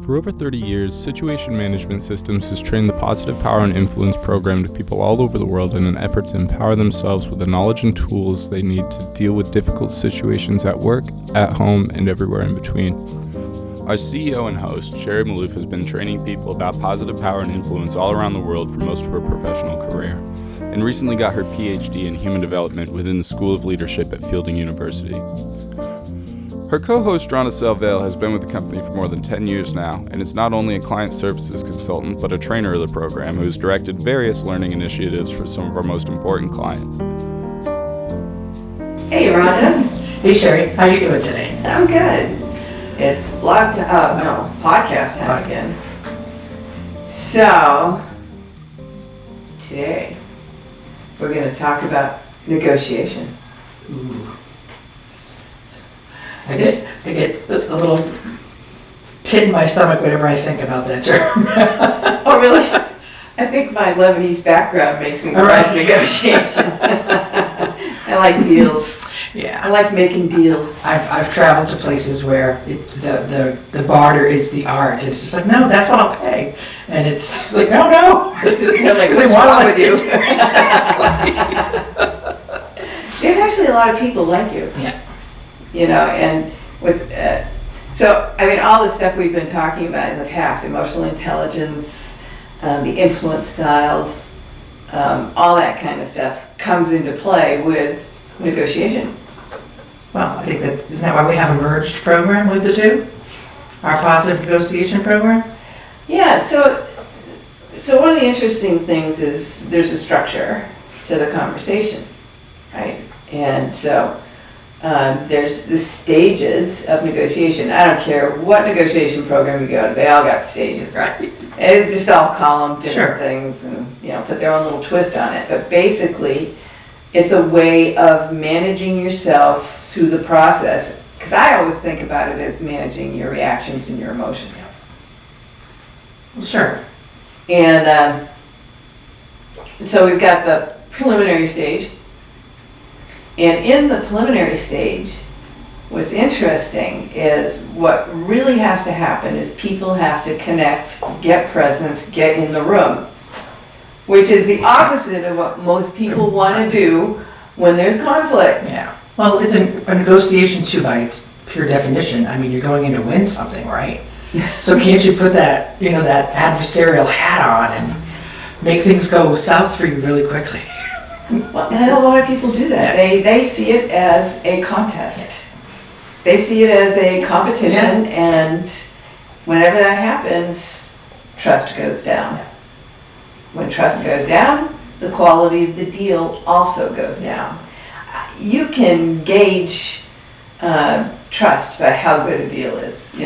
For over 30 years, Situation Management Systems has trained the Positive Power and Influence program to people all over the world in an effort to empower themselves with the knowledge and tools they need to deal with difficult situations at work, at home, and everywhere in between. Our CEO and host, Sherri has been training people about positive power and influence all around the world for most of her professional career, and recently got her PhD in Human Development within the School of Leadership at Fielding University. Her co-host, Rhonda Selvale, has been with the company for more than 10 years now, and is not only a client services consultant, but a trainer of the program who has directed various learning initiatives for some of our most important clients. Hey, Rhonda. Hey, Sherri. How you doing today? I'm good. It's podcast time again. So, today, we're going to talk about negotiation. Ooh. I get a little pit in my stomach whenever I think about that term. Oh, really? I think my Lebanese background makes me love negotiation. I like deals. Yeah. I like making deals. I've traveled to places where the barter is the art. It's just like, no, that's what I'll pay. And it's like, no. Because they want with you. Exactly. There's actually a lot of people like you. Yeah. You know, and with all the stuff we've been talking about in the past, emotional intelligence, the influence styles, all that kind of stuff comes into play with negotiation. Well, I think isn't that why we have a merged program with the two? Our positive negotiation program? Yeah, so one of the interesting things is there's a structure to the conversation, right? And so there's the stages of negotiation. I don't care what negotiation program you go to, they all got stages. Right. And just all call them different Sure. things and put their own little twist on it. But basically, it's a way of managing yourself through the process. Because I always think about it as managing your reactions and your emotions. Well, sure. And so we've got the preliminary stage. And in the preliminary stage, what's interesting is what really has to happen is people have to connect, get present, get in the room, which is the opposite of what most people want to do when there's conflict. Yeah. Well, it's a negotiation too by its pure definition. I mean, you're going in to win something, right? So can't you put that, that adversarial hat on and make things go south for you really quickly? Well, and a lot of people do that. They see it as a contest. They see it as a competition, and whenever that happens, trust goes down. When trust goes down, the quality of the deal also goes down. You can gauge trust by how good a deal is,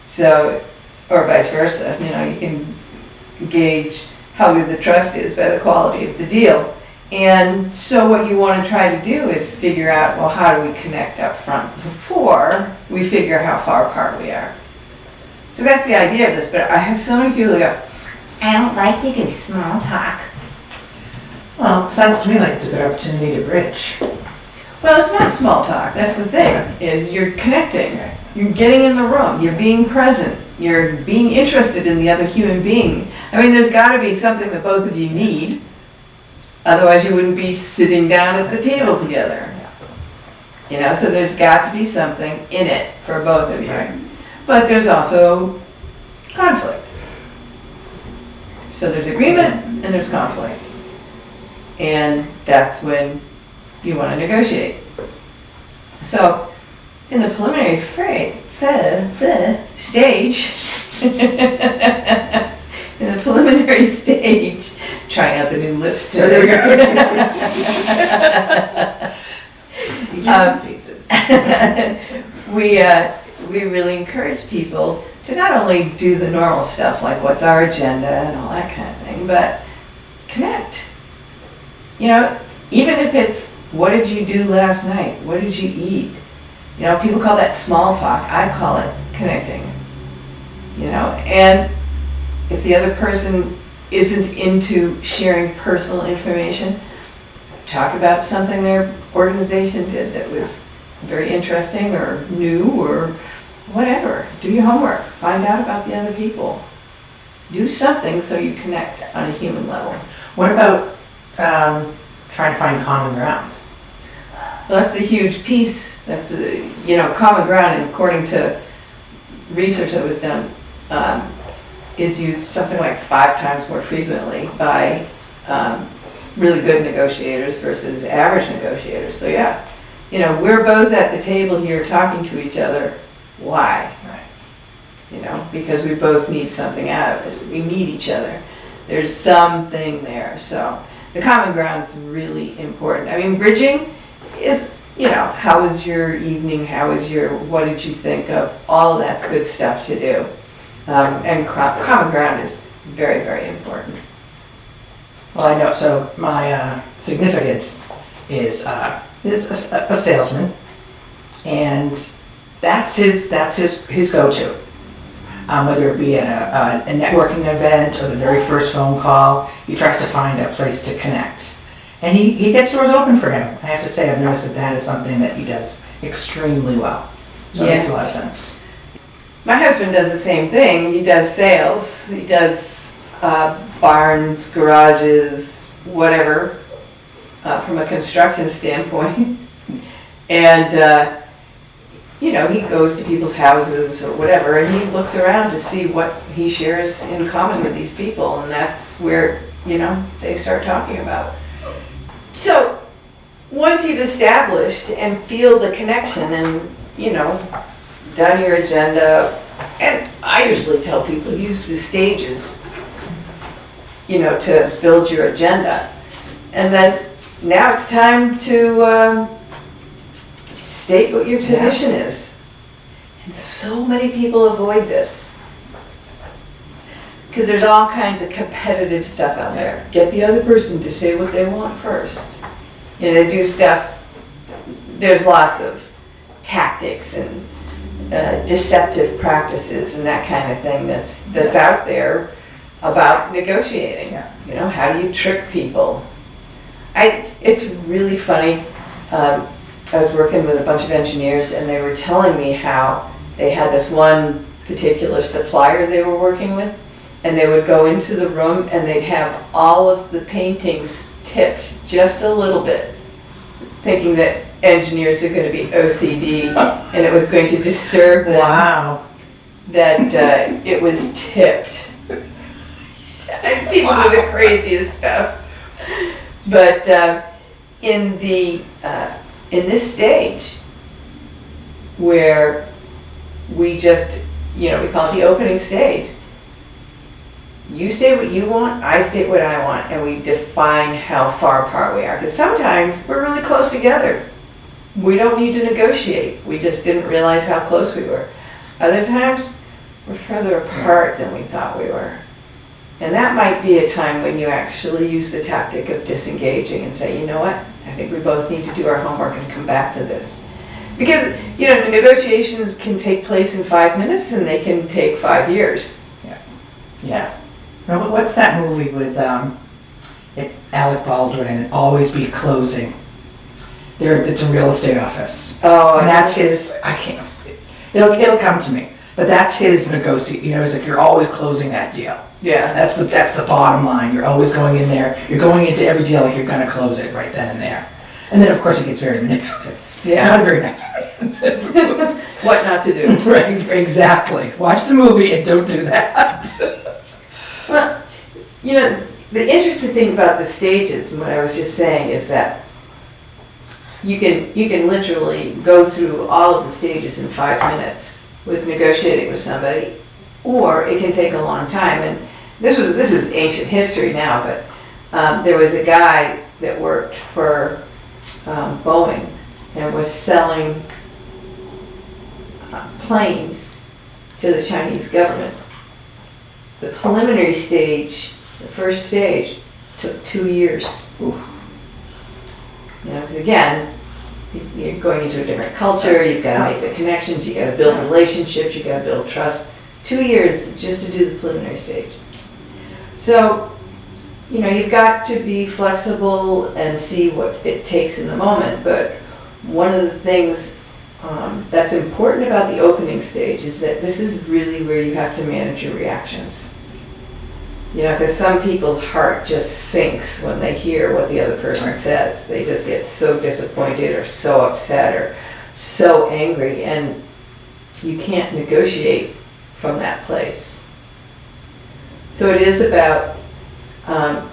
So, or vice versa, you can gauge how good the trust is by the quality of the deal. And so what you want to try to do is figure out, well, how do we connect up front before we figure how far apart we are. So that's the idea of this, but I have so many people that go, I don't like to do small talk. Well, it sounds to me like it's a good opportunity to bridge. Well, it's not small talk, that's the thing, is you're connecting. You're getting in the room, you're being present, you're being interested in the other human being. I mean, there's got to be something that both of you need. Otherwise, you wouldn't be sitting down at the table together. So there's got to be something in it for both of you. Right. But there's also conflict. So there's agreement and there's conflict. And that's when you want to negotiate. So in the preliminary stage, trying out the new lips today. There we go. You do some faces. We really encourage people to not only do the normal stuff like what's our agenda and all that kind of thing, but connect. Even if it's what did you do last night? What did you eat? People call that small talk. I call it connecting. And if the other person isn't into sharing personal information, talk about something their organization did that was very interesting or new or whatever. Do your homework. find out about the other people. Do something so you connect on a human level. What about trying to find common ground? Well, that's a huge piece. That's, common ground, and according to research that was done, is used something like 5 times more frequently by really good negotiators versus average negotiators. So yeah, we're both at the table here talking to each other. Why? Because we both need something out of this. We need each other. There's something there. So the common ground is really important. I mean, bridging is, how was your evening? What did you think of? All of that's good stuff to do. And common ground is very, very important. Well, I know, so my significant is a salesman, and that's his go-to. Whether it be at a networking event or the very first phone call, he tries to find a place to connect. And he gets doors open for him. I have to say, I've noticed that is something that he does extremely well. So it makes a lot of sense. My husband does the same thing. He does sales. He does barns, garages, whatever, from a construction standpoint. And, he goes to people's houses or whatever, and he looks around to see what he shares in common with these people. And that's where, they start talking about. So once you've established and feel the connection and, done your agenda, and I usually tell people use the stages, to build your agenda. And then now it's time to state what your position is. And so many people avoid this. Because there's all kinds of competitive stuff out there. Get the other person to say what they want first. They do stuff, there's lots of tactics and deceptive practices and that kind of thing that's out there about negotiating. How do you trick people? It's really funny. I was working with a bunch of engineers, and they were telling me how they had this one particular supplier they were working with, and they would go into the room and they'd have all of the paintings tipped just a little bit, thinking that engineers are going to be OCD and it was going to disturb them. Wow. That it was tipped. People do the craziest stuff. But in this stage where we just, we call it the opening stage, you state what you want, I state what I want, and we define how far apart we are. Because sometimes we're really close together. We don't need to negotiate. We just didn't realize how close we were. Other times, we're further apart than we thought we were. And that might be a time when you actually use the tactic of disengaging and say, you know what, I think we both need to do our homework and come back to this. Because, the negotiations can take place in 5 minutes and they can take 5 years. Yeah. Now, what's that movie with Alec Baldwin and It Always Be Closing? It's a real estate office. Oh, and that's his, it'll come to me. But that's his negotiate, it's like you're always closing that deal. Yeah. That's the bottom line. You're always going in there. You're going into every deal like you're going to close it right then and there. And then, of course, it gets very manipulative. Yeah. It's not a very nice way. What not to do. Right, exactly. Watch the movie and don't do that. Well, the interesting thing about the stages, and what I was just saying, is that you can literally go through all of the stages in 5 minutes with negotiating with somebody, or it can take a long time. And this is ancient history now, but there was a guy that worked for Boeing and was selling planes to the Chinese government. The preliminary stage, the first stage, took 2 years. Because again, you're going into a different culture, you've got to make the connections, you've got to build relationships, you've got to build trust. 2 years just to do the preliminary stage. So, you've got to be flexible and see what it takes in the moment, but one of the things that's important about the opening stage is that this is really where you have to manage your reactions. You know, because some people's heart just sinks when they hear what the other person says. They just get so disappointed or so upset or so angry, and you can't negotiate from that place. So it is about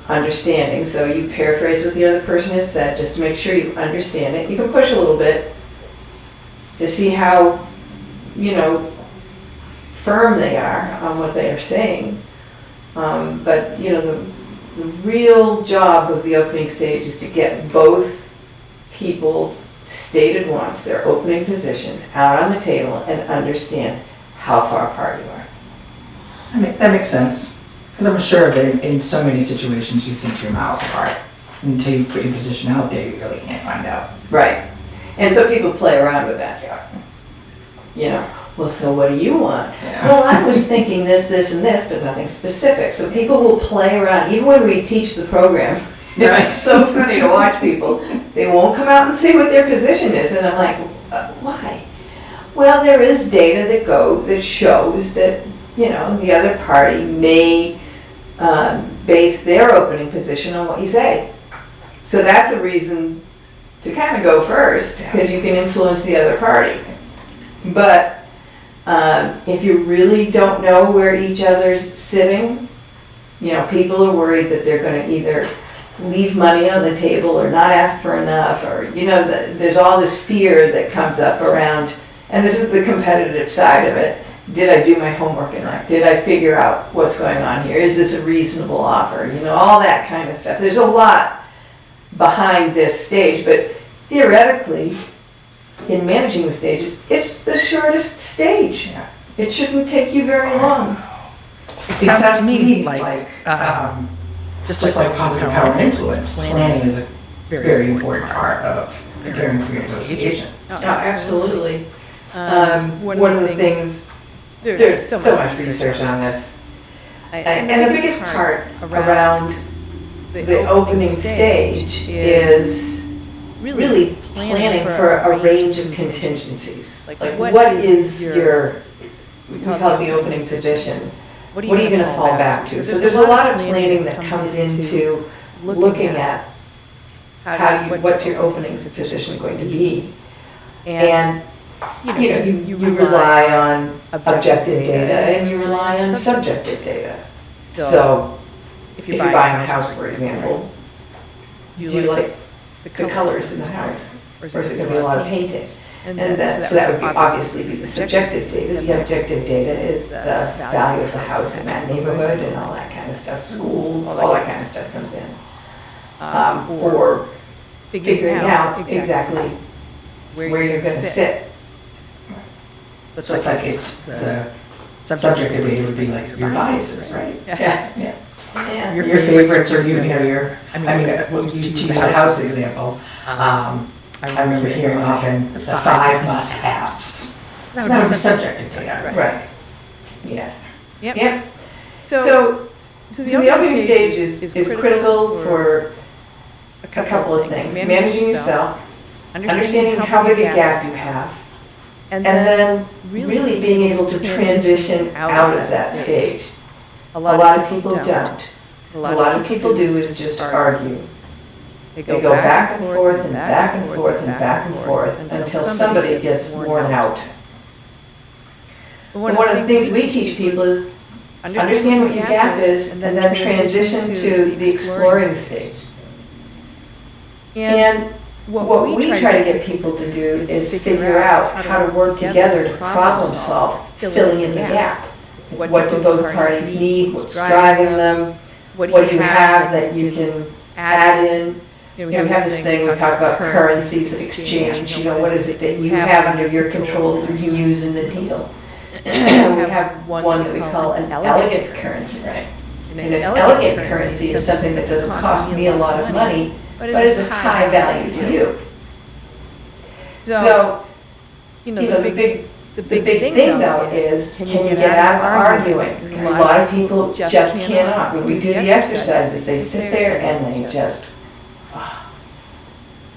understanding. So you paraphrase what the other person has said just to make sure you understand it. You can push a little bit to see how, you know, firm they are on what they are saying. But, you know, the real job of the opening stage is to get both people's stated wants, their opening position, out on the table and understand how far apart you are. That makes sense. Because I'm sure that in so many situations you think you're miles apart. Until you put your position out there, you really can't find out. Right. And so people play around with that. You know, well, so what do you want? Yeah. Well, I was thinking this, this, and this, but nothing specific. So people will play around, even when we teach the program. Right. It's so funny to watch people. They won't come out and say what their position is, and I'm like, why? Well, there is data that shows that, you know, the other party may base their opening position on what you say. So that's a reason to kind of go first, because you can influence the other party. But if you really don't know where each other's sitting, you know, people are worried that they're going to either leave money on the table or not ask for enough, or, you know, there's all this fear that comes up around, and this is the competitive side of it. Did I do my homework enough? Did I figure out what's going on here? Is this a reasonable offer? You know, all that kind of stuff. There's a lot behind this stage, but theoretically, in managing the stages, it's the shortest stage. It shouldn't take you very long. It sounds to me like just like positive power and influence, planning is a very important part of preparing for your negotiation. Oh, absolutely. One of the things, there's so much research on this. And the biggest part around the opening stage is really planning for a range of contingencies. Like what is your, we call it the opening position. What are you going to fall back to? So there's a lot of planning that comes into looking at what's your opening position going to be. And you know, you rely on objective data and you rely on subjective data. So if you're buying a house, for example, do you like the colors in the house? Or is it going to be a lot of painting? So that would obviously be the subjective data. The objective data is the value of the house in that neighborhood and all that kind of stuff. Schools, all that kind of stuff comes in. For figuring out exactly where you're going to sit. Looks like it's the subjective data would be like your biases, right? Yeah. Your favorites, or you know your. I mean, to use the house example. I remember hearing often the 5 must-haves. That would be subjective data. Right. Yeah. Yep. So the opening stage is critical for a couple of things. Managing yourself, understanding how big a gap you have, and then really being able to transition out of that stage. A lot of people don't. A lot of people do is just argue. They go back and forth and back and forth and back and forth until somebody gets worn out. And one of the things we teach people is understand what your gap is and then transition to the exploring stage. And what we try to get people to do is figure out how to work together to problem solve, filling in the gap. What do both parties need? What's driving them? What do you have that you can add in? You know, we have this thing, we talk about currencies of exchange. You know, what is it that you have under your control that you can use in the deal? We have one that we call an elegant currency. And an elegant currency is something that doesn't cost me a lot of money, but is of high value to you. So, you know, the big thing though is, can you get out of arguing? A lot of people just cannot. When we do the exercises, they sit there and they just,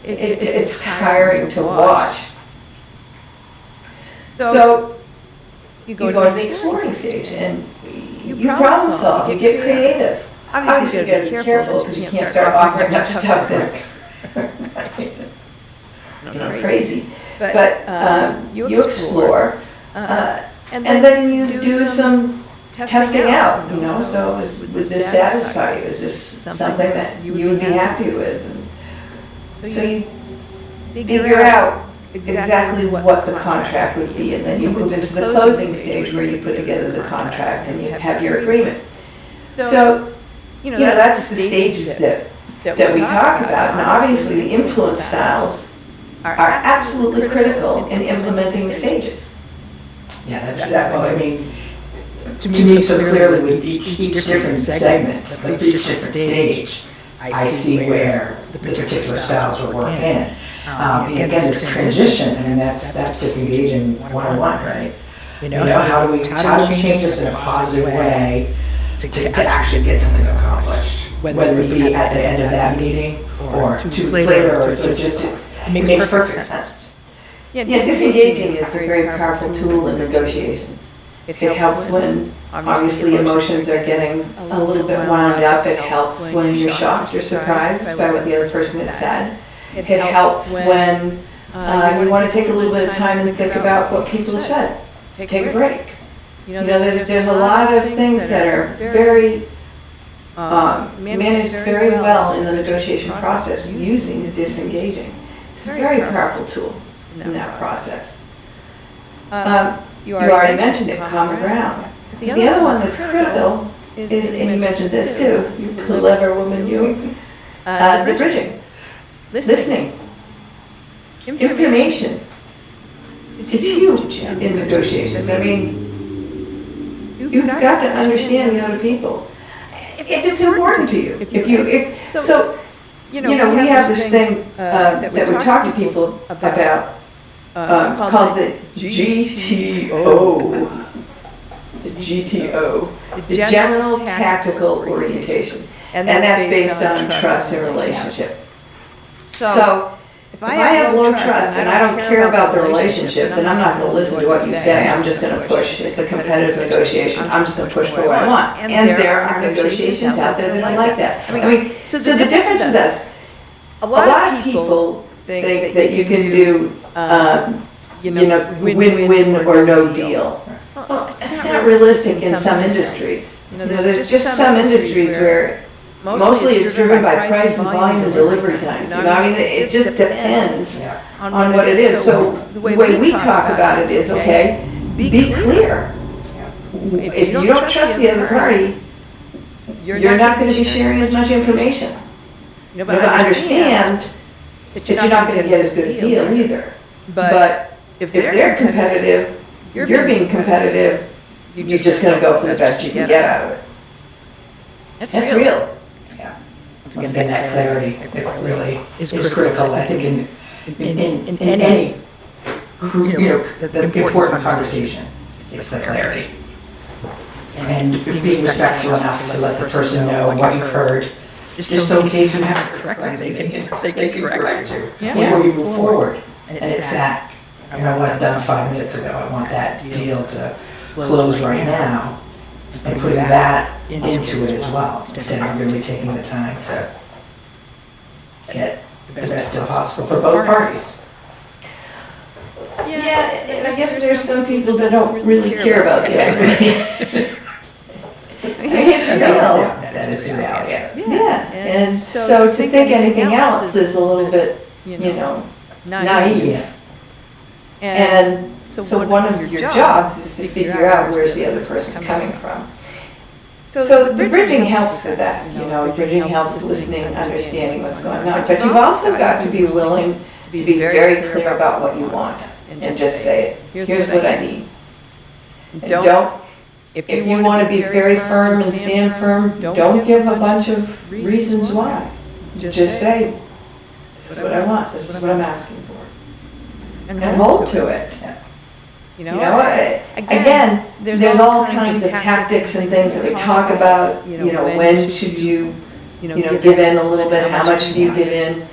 it's tiring to watch. So you go to the exploring stage and you problem solve, you get creative. Obviously, you gotta be careful because you can't start offering up stuff that's crazy. But you explore, and then you do some testing out, so would this satisfy you? Is this something that you would be happy with? And so you figure out exactly what the contract would be, and then you move into the closing stage where you put together the contract and you have your agreement. So, that's the stages that we talk about. And obviously, the influence styles are absolutely critical in implementing the stages. Yeah, well, I mean, to me, so clearly with each different segments, like each different stage, I see where the particular styles will work in. And again, this transition, I mean, that's disengaging 101, right? How do we change this in a positive way to actually get something accomplished? Whether it be at the end of that meeting or 2 weeks later, or it makes perfect sense. Yeah, disengaging is a very powerful tool in negotiations. It helps when obviously emotions are getting a little bit wound up. It helps when you're shocked or surprised by what the other person has said. It helps when you want to take a little bit of time and think about what people have said. Take a break. There's a lot of things that are very managed very well in the negotiation process using disengaging. It's a very powerful tool in that process. You already mentioned it, common ground. The other one that's critical is, and you mentioned this too, you clever woman, you, the bridging, listening. Information is huge in negotiations. I mean, you've got to understand the other people. If it's important to you, we have this thing that we talk to people about called the GTO. The GTO, the General Tactical Orientation, and that's based on trust and relationship. So if I have low trust and I don't care about the relationship, then I'm not going to listen to what you say. I'm just going to push. It's a competitive negotiation. I'm just going to push for what I want. And there are negotiations out there that are like that. I mean, so the difference with this, a lot of people think that you can do, win-win or no deal. Well, it's not realistic in some industries. There's just some industries where mostly it's driven by price and volume and delivery times. I mean, it just depends on what it is. So the way we talk about it is, okay, be clear. If you don't trust the other party, you're not going to be sharing as much information. But understand that you're not going to get as good a deal either. But if they're competitive, you're being competitive, you're just going to go for the best you can get out of it. That's real. Yeah. Once again, that clarity, it really is critical, I think, in any the important conversation. It's the clarity. And being respectful enough to let the person know what you've heard, just so in case you haven't corrected, they can correct you before you move forward. And it's that, what I've done 5 minutes ago, I want that deal to close right now, and putting that into it as well, instead of really taking the time to get the best deal possible for both parties. Yeah, and I guess there's some people that don't really care about the other. It's real. That is the reality. Yeah, and so to think anything else is a little bit, naive. And so one of your jobs is to figure out where's the other person coming from. So the bridging helps with that, bridging helps listening, understanding what's going on. But you've also got to be willing to be very clear about what you want and just say it. Here's what I need. And if you want to be very firm and stand firm, don't give a bunch of reasons why. Just say, this is what I want, this is what I'm asking for. And hold to it. Again, there's all kinds of tactics and things that we talk about, when should you, give in a little bit, how much do you give in?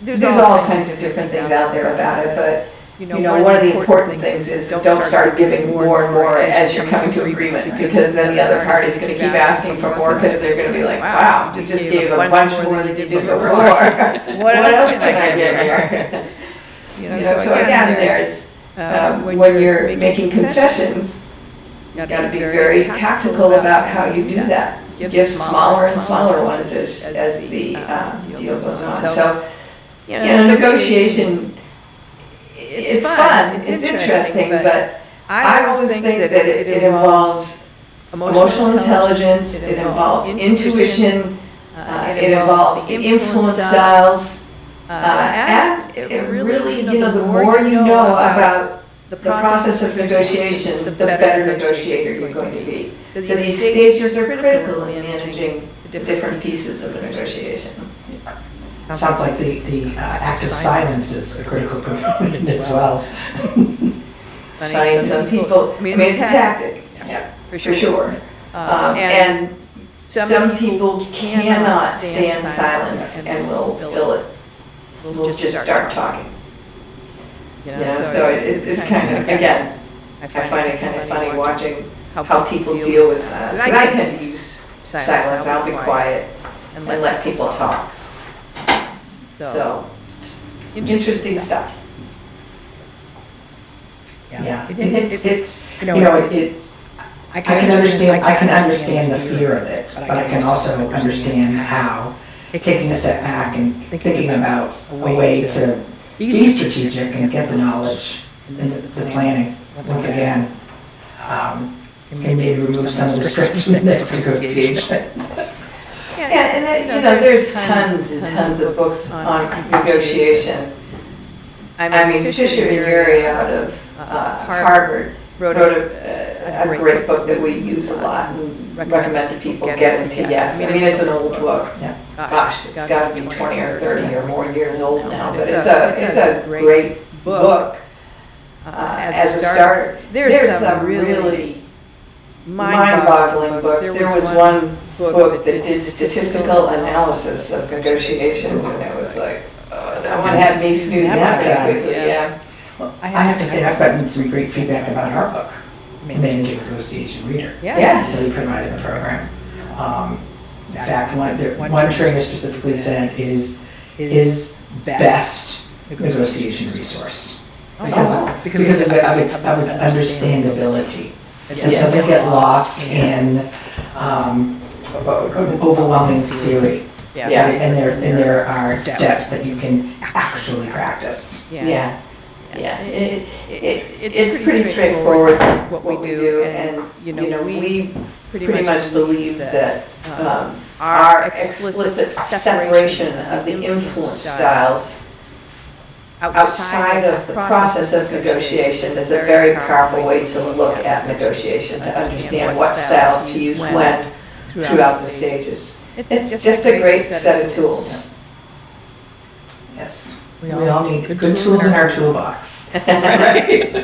There's all kinds of different things out there about it, but one of the important things is don't start giving more and more as you're coming to agreement, because then the other party is going to keep asking for more, because they're going to be like, wow, you just gave a bunch more than you did before. What else can I get here? So again, there's, when you're making concessions, you've got to be very tactical about how you do that. Give smaller and smaller ones as the deal goes on. So, negotiation, it's fun, it's interesting, but I always think that it involves emotional intelligence, it involves intuition, it involves influence styles, and it really, the more you know about the process of negotiation, the better negotiator you're going to be. So these stages are critical in managing the different pieces of a negotiation. Sounds like the act of silence is a critical component as well. It's funny, some people, it's a tactic, for sure. And some people cannot stand silence and will fill it. We'll just start talking. So it's kind of, again, I find it kind of funny watching how people deal with silence. Because I tend to use silence, I'll be quiet and let people talk. So, interesting stuff. Yeah, it's I can understand the fear of it, but I can also understand how taking a step back and thinking about a way to be strategic and get the knowledge and the planning, once again, and maybe remove some of the stress from the next negotiation. Yeah, and there's tons and tons of books on negotiation. I mean, Fisher and Urey out of Harvard wrote a great book that we use a lot and recommend to people get into Yes. I mean, it's an old book. Gosh, it's got to be 20 or 30 or more years old now, but it's a great book as a starter. There's some really mind-boggling books. There was one book that did statistical analysis of negotiations, and it was like, that one had me snoozing pretty quickly, yeah. Well, I have to say, I've gotten some great feedback about our book, Managing Negotiation Reader. Yeah. That we provided in the program. In fact, one trainer specifically said is best negotiation resource because of its understandability. It doesn't get lost in overwhelming theory. And there are steps that you can actually practice. It's pretty straightforward what we do, and we pretty much believe that our explicit separation of the influence styles outside of the process of negotiation is a very powerful way to look at negotiation, to understand what styles to use when throughout the stages. It's just a great set of tools. Yes. We all need good tools in our toolbox. Right.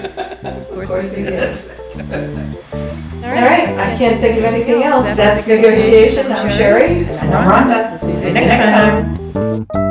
Of course we do. All right, I can't think of anything else. That's negotiation. I'm Sherri. And I'm Rhonda. See you next time.